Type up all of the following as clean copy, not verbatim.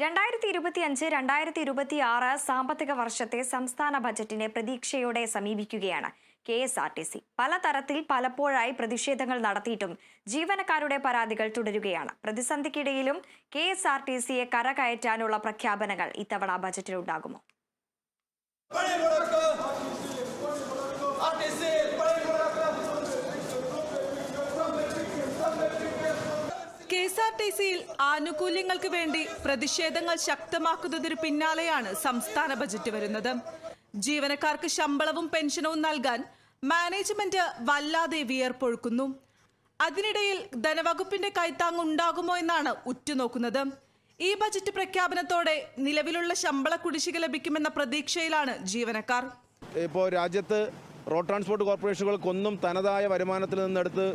2025-2026 സാമ്പത്തിക വർഷത്തെ സംസ്ഥാന ബജറ്റിനെ പ്രതീക്ഷയോടെ സമീപിക്കുകയാണ് KSRTC. പലതരത്തിൽ പലപ്പോഴായി പ്രതിഷേധങ്ങൾ നടത്തിയിട്ടും ജീവനക്കാരുടെ പരാതികൾ തുടരുകയാണ്. പ്രതിസന്ധിക്കിടയിലും KSRTCയെ കരകയറ്റാനുള്ള പ്രഖ്യാപനങ്ങൾ ഇത്തവണ ബജറ്റിലുണ്ടാകുമോ? KSRTCയിൽ ആനുകൂല്യങ്ങൾക്ക് വേണ്ടി പ്രതിഷേധങ്ങൾ ശക്തമാക്കുന്നതിന് പിന്നാലെയാണ് സംസ്ഥാന ബജറ്റ് വരുന്നത്. ജീവനക്കാർക്ക് ശമ്പളവും പെൻഷനവും നൽകാൻ മാനേജ്മെന്റ് വല്ലാതെ വിയർപ്പൊഴുക്കുന്നു. അതിനിടയിൽ ധനവകുപ്പിന്റെ കൈത്താങ് ഉണ്ടാകുമോ എന്നാണ് ഉറ്റുനോക്കുന്നത്. ഈ ബജറ്റ് പ്രഖ്യാപനത്തോടെ നിലവിലുള്ള ശമ്പള കുടിശ്ശിക ലഭിക്കുമെന്ന പ്രതീക്ഷയിലാണ് ജീവനക്കാർ. ഇപ്പോൾ രാജ്യത്ത് റോഡ് ട്രാൻസ്പോർട്ട് കോർപ്പറേഷനുകൾക്കൊന്നും തനതായ വരുമാനത്തിൽ നിന്നെടുത്ത്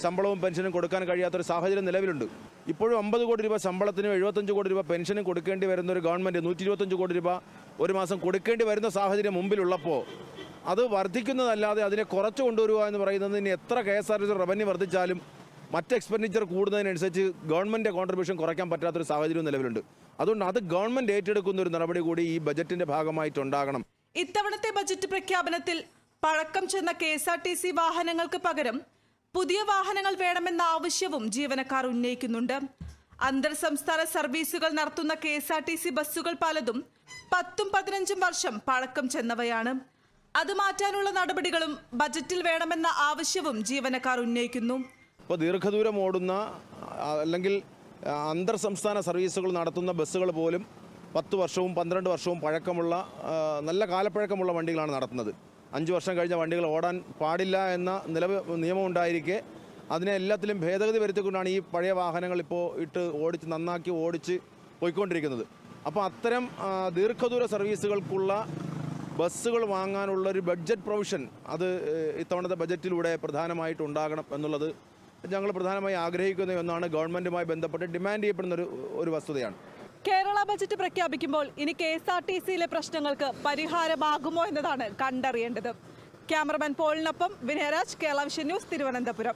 ശമ്പളവും പെൻഷനും കൊടുക്കാൻ കഴിയാത്തൊരു സാഹചര്യം നിലവിലുണ്ട്. ഇപ്പോഴും 50 കോടി രൂപ ശമ്പളത്തിനും 75 കോടി രൂപ പെൻഷനും കൊടുക്കേണ്ടി വരുന്ന ഒരു ഗവൺമെൻറ് 125 കോടി രൂപ ഒരു മാസം കൊടുക്കേണ്ടി വരുന്ന സാഹചര്യം മുമ്പിലുള്ളപ്പോൾ അത് വർദ്ധിക്കുന്നതല്ലാതെ അതിനെ കുറച്ച് കൊണ്ടുവരിക എന്ന് പറയുന്നത് ഇനി എത്ര KSRTC റവന്യൂ വർദ്ധിച്ചാലും മറ്റ് എക്സ്പെൻഡിച്ചർ കൂടുന്നതിനനുസരിച്ച് ഗവൺമെൻറ് കോൺട്രിബ്യൂഷൻ കുറയ്ക്കാൻ പറ്റാത്തൊരു സാഹചര്യം നിലവിലുണ്ട്. അതുകൊണ്ട് അത് ഗവൺമെൻറ് ഏറ്റെടുക്കുന്ന ഒരു നടപടി കൂടി ഈ ബജറ്റിൻ്റെ ഭാഗമായിട്ടുണ്ടാകണം. ഇത്തവണത്തെ ബജറ്റ് പ്രഖ്യാപനത്തിൽ പഴക്കം ചെന്ന KSRTC വാഹനങ്ങൾക്ക് പകരം പുതിയ വാഹനങ്ങൾ വേണമെന്ന ആവശ്യവും ജീവനക്കാർ ഉന്നയിക്കുന്നുണ്ട്. അന്തർ സംസ്ഥാന സർവീസുകൾ നടത്തുന്ന KSRTC ബസ്സുകൾ പലതും 10-15 വർഷം പഴക്കം ചെന്നവയാണ്. അത് മാറ്റാനുള്ള നടപടികളും ബജറ്റിൽ വേണമെന്ന ആവശ്യവും ജീവനക്കാർ ഉന്നയിക്കുന്നു. ഇപ്പോൾ ദീർഘദൂരം ഓടുന്ന അല്ലെങ്കിൽ അന്തർ സംസ്ഥാന സർവീസുകൾ നടത്തുന്ന ബസ്സുകൾ പോലും 10 വർഷവും 12 വർഷവും പഴക്കമുള്ള നല്ല കാലപ്പഴക്കമുള്ള വണ്ടികളാണ് നടത്തുന്നത്. 5 വർഷം കഴിഞ്ഞ വണ്ടികൾ ഓടാൻ പാടില്ല എന്ന നിയമം ഉണ്ടായിരിക്കെ അതിനെ എല്ലാത്തിലും ഭേദഗതി വരുത്തിക്കൊണ്ടാണ് ഈ പഴയ വാഹനങ്ങൾ ഇപ്പോൾ നന്നാക്കി ഓടിച്ച് പോയിക്കൊണ്ടിരിക്കുന്നത്. അപ്പോൾ അത്തരം ദീർഘദൂര സർവീസുകൾക്കുള്ള ബസ്സുകൾ വാങ്ങാനുള്ളൊരു ബഡ്ജറ്റ് പ്രൊവിഷൻ അത് ഇത്തവണത്തെ ബജറ്റിലൂടെ പ്രധാനമായിട്ടുണ്ടാകണം എന്നുള്ളത് ഞങ്ങൾ പ്രധാനമായി ആഗ്രഹിക്കുന്ന ഒന്നാണ്. ഗവൺമെൻറ്റുമായി ബന്ധപ്പെട്ട് ഡിമാൻഡ് ചെയ്യപ്പെടുന്ന ഒരു വസ്തുതയാണ്. കേരള ബജറ്റ് പ്രഖ്യാപിക്കുമ്പോൾ ഇനി KSRTCയിലെ പ്രശ്നങ്ങൾക്ക് പരിഹാരമാകുമോ എന്നതാണ് കണ്ടറിയേണ്ടത്. ക്യാമറമാൻ പോളിനൊപ്പം വിനയരാജ്, കേരള വിഷൻ ന്യൂസ്, തിരുവനന്തപുരം.